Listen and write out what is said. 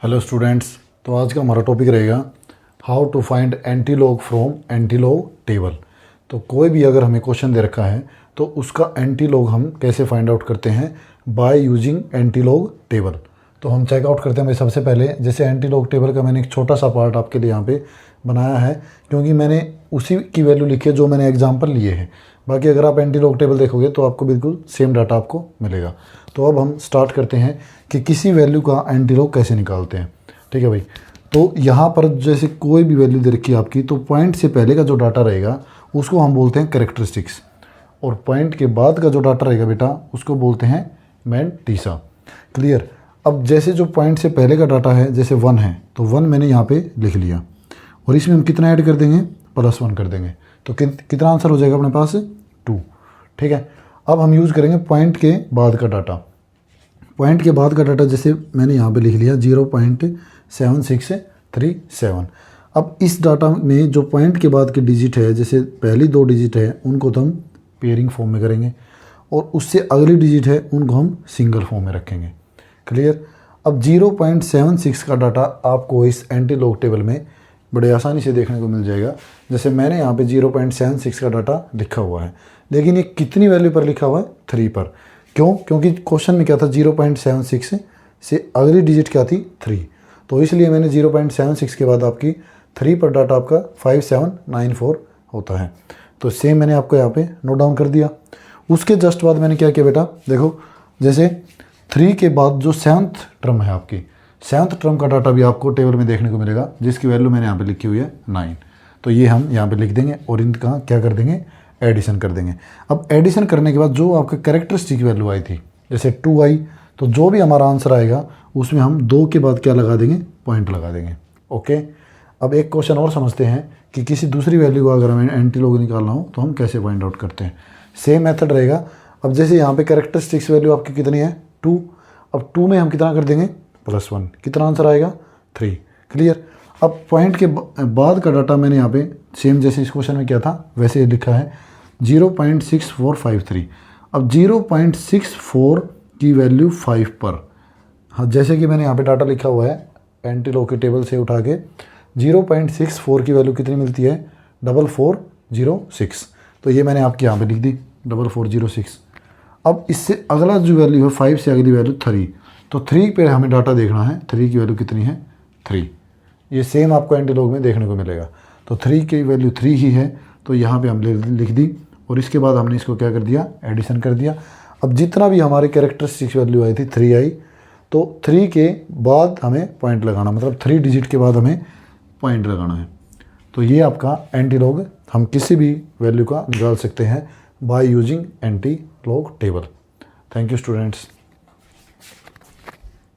Hello students, तो आज का हमारा टॉपिक रहेगा how to find antilog from antilog table. तो कोई भी अगर हमें क्वेश्चन दे रखा है तो उसका एंटीलॉग हम कैसे फाइंड आउट करते हैं बाय यूजिंग एंटीलॉग टेबल। तो हम चेकआउट करते हैं भाई सबसे पहले, जैसे एंटीलॉग टेबल का मैंने एक छोटा सा पार्ट आपके लिए यहाँ पे बनाया है, क्योंकि मैंने उसी की वैल्यू लिखी है जो मैंने एग्जाम्पल लिए हैं। बाकी अगर आप एंटीलॉग टेबल देखोगे तो आपको बिल्कुल सेम डाटा आपको मिलेगा। तो अब हम स्टार्ट करते हैं कि किसी वैल्यू का एंटीलॉग कैसे निकालते हैं। ठीक है भाई, तो यहाँ पर जैसे कोई भी वैल्यू दे रखी है आपकी, तो पॉइंट से पहले का जो डाटा रहेगा उसको हम बोलते हैं कैरेक्टरिस्टिक्स, और पॉइंट के बाद का जो डाटा रहेगा बेटा उसको बोलते हैं मैंटीसा। क्लियर। अब जैसे जो पॉइंट से पहले का डाटा है, जैसे 1 है तो 1 मैंने यहाँ पे लिख लिया, और इसमें हम कितना ऐड कर देंगे, +1 कर देंगे। तो कितना आंसर हो जाएगा अपने पास, 2। ठीक है। अब हम यूज़ करेंगे पॉइंट के बाद का डाटा। पॉइंट के बाद का डाटा जैसे मैंने यहाँ पे लिख लिया 0.7637। अब इस डाटा में जो पॉइंट के बाद के डिजिट है, जैसे पहली 2 डिजिट है उनको तो हम पेयरिंग फॉर्म में करेंगे, और उससे अगली डिजिट है उनको हम सिंगल फॉर्म में रखेंगे। क्लियर। अब 0.76 का डाटा आपको इस एंटीलॉग टेबल में बड़े आसानी से देखने को मिल जाएगा। जैसे मैंने यहाँ पे 0.76 का डाटा लिखा हुआ है, लेकिन ये कितनी वैल्यू पर लिखा हुआ है, 3 पर। क्यों? क्योंकि क्वेश्चन में क्या था, 0.76 से अगली डिजिट क्या थी, 3। तो इसलिए मैंने 0.76 के बाद आपकी 3 पर डाटा आपका 5794 होता है। तो सेम मैंने आपको यहाँ पे नोट डाउन कर दिया। उसके जस्ट बाद मैंने क्या किया बेटा, देखो जैसे 3 के बाद जो 7th टर्म है आपकी, 7th टर्म का डाटा भी आपको टेबल में देखने को मिलेगा, जिसकी वैल्यू मैंने यहाँ पे लिखी हुई है 9। तो ये हम यहाँ पे लिख देंगे और इनका क्या कर देंगे, एडिशन कर देंगे। अब एडिशन करने के बाद जो आपका कैरेक्टरिस्टिक वैल्यू आई थी, जैसे 2 आई, तो जो भी हमारा आंसर आएगा उसमें हम 2 के बाद क्या लगा देंगे, पॉइंट लगा देंगे। ओके। अब एक क्वेश्चन और समझते हैं कि किसी दूसरी वैल्यू को अगर हमें एंटीलॉग निकालना हो तो हम कैसे फाइंड आउट करते हैं। सेम मेथड रहेगा। अब जैसे यहाँ पे कैरेक्टरिस्टिक्स वैल्यू आपकी कितनी है, 2। अब 2 में हम कितना कर देंगे, +1। कितना आंसर आएगा, 3। क्लियर। अब पॉइंट के बाद का डाटा मैंने यहाँ पे सेम जैसे इस क्वेश्चन में क्या था वैसे लिखा है 0.6453। अब 0.64 की वैल्यू 5 पर, हाँ जैसे कि मैंने यहाँ पे डाटा लिखा हुआ है एंटीलॉग के टेबल से उठा के, 0.64 की वैल्यू कितनी मिलती है, 4406। तो ये मैंने आपके यहाँ पे लिख दी 4406। अब इससे अगला जो वैल्यू है 5 से अगली वैल्यू 3, तो 3 पे हमें डाटा देखना है, 3 की वैल्यू कितनी है, 3। ये सेम आपको एंटीलॉग में देखने को मिलेगा। तो 3 की वैल्यू 3 ही है, तो यहाँ पे हमने लिख दी, और इसके बाद हमने इसको क्या कर दिया, एडिशन कर दिया। अब जितना भी हमारे कैरेक्टरिस्टिक्स वैल्यू आई थी 3 आई, तो 3 के बाद हमें पॉइंट लगाना, मतलब 3 डिजिट के बाद हमें पॉइंट लगाना है। तो ये आपका एंटीलॉग हम किसी भी वैल्यू का निकाल सकते हैं by using antilog table. Thank you students.